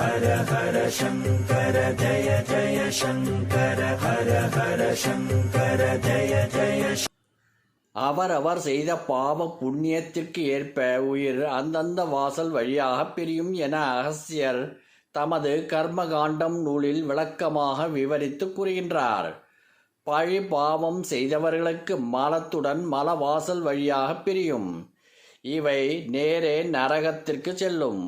ஹர ஹர சங்கர ஜய ஜய சங்கர ஹர ஹர சங்கர ஜய ஜய. அவரவர் செய்த பாவ புண்ணியத்திற்கு ஏற்ப உயிர் அந்தந்த வாசல் வழியாக பிரியும் என அகஸ்தியர் தமது கர்மகாண்டம் நூலில் விளக்கமாக விவரித்து கூறுகின்றார். பழி பாவம் செய்தவர்களுக்கு மலத்துடன் மலவாசல் வழியாக பிரியும். இவை நேரே நரகத்திற்கு செல்லும்.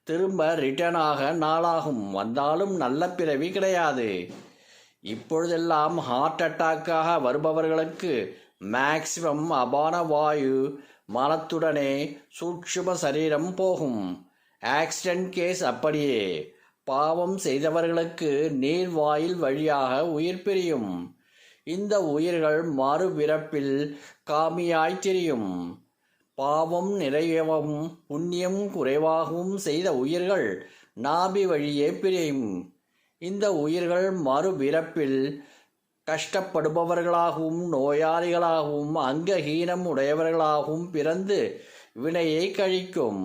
திரும்ப ரிட்டனாக நாளாகும் வந்தாலும் நல்ல பிறவி கிடையாது. இப்பொழுதெல்லாம் ஹார்ட் அட்டாக்காக வருபவர்களுக்கு மேக்சிமம் அபான வாயு மலத்துடனே சூட்சும சரீரம் போகும். ஆக்சிடென்ட் கேஸ் அப்படியே. பாவம் செய்தவர்களுக்கு நீர்வாயில் வழியாக உயிர் பிரியும். இந்த உயிர்கள் மறுபிறப்பில் காமியாய் திரியும். பாவம் நிறையவும் புண்ணியம் குறைவாகவும் செய்த உயிர்கள் நாபி வழியே பிரியும். இந்த உயிர்கள் மறுபிறப்பில் கஷ்டப்படுபவர்களாகவும் நோயாளிகளாகவும் அங்கஹீனம் உடையவர்களாகவும் பிறந்து வினையை கழிக்கும்.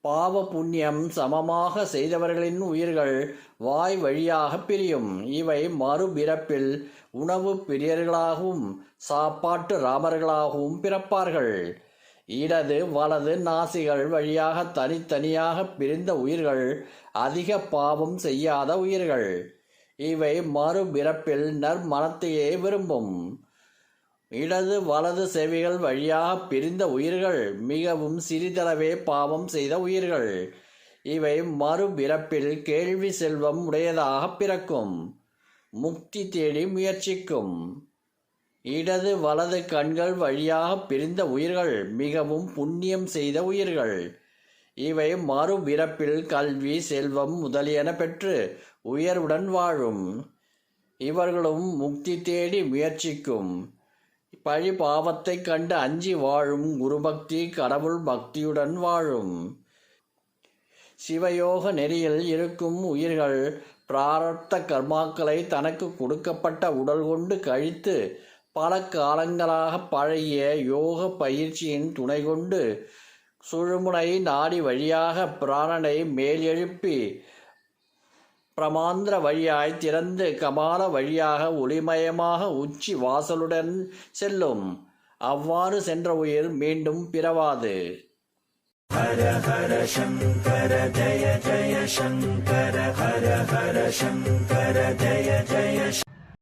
பாவ புண்ணியம் சமமாக செய்தவர்களின் உயிர்கள் வாய் வழியாக பிரியும். இவை மறுபிறப்பில் உணவு பிரியர்களாகவும் சாப்பாட்டு ராமர்களாகவும் பிறப்பார்கள். இடது வலது நாசிகள் வழியாக தனித்தனியாக பிரிந்த உயிர்கள் அதிக பாவம் செய்யாத உயிர்கள். இவை மறுபிறப்பில் நற்மனத்தையே விரும்பும். இடது வலது செவிகள் வழியாக பிரிந்த உயிர்கள் மிகவும் சிறிதளவே பாவம் செய்த உயிர்கள். இவை மறுபிறப்பில் கேள்வி செல்வம் உடையதாக பிறக்கும். முக்தி தேடி முயற்சிக்கும். இடது வலது கண்கள் வழியாக பிரிந்த உயிர்கள் மிகவும் புண்ணியம் செய்த உயிர்கள். இவை மறுபிறப்பில் கல்வி செல்வம் முதலியன பெற்று உயர்வுடன் வாழும். இவர்களும் முக்தி தேடி முயற்சிக்கும். பழி பாவத்தை கண்டு அஞ்சி வாழும் குருபக்தி கடவுள் பக்தியுடன் வாழும். சிவயோக நெறியில் இருக்கும் உயிர்கள் பிராரப்த கர்மாக்களை தனக்கு கொடுக்கப்பட்ட உடல் கொண்டு கழித்து பல காலங்களாக பழகிய யோக பயிற்சியின் துணை கொண்டு சுழுமுனை நாடி வழியாக பிராணனை மேல் எழுப்பி பிரமாந்திர வழியாய் திறந்து கபால வழியாக ஒளிமயமாக உச்சி வாசலுடன் செல்லும். அவ்வாறு சென்ற உயிர் மீண்டும் பிறவாது. ஹர ஹர சங்கர ஜய ஜய சங்கர ஹர ஹர சங்கர ஜய ஜய.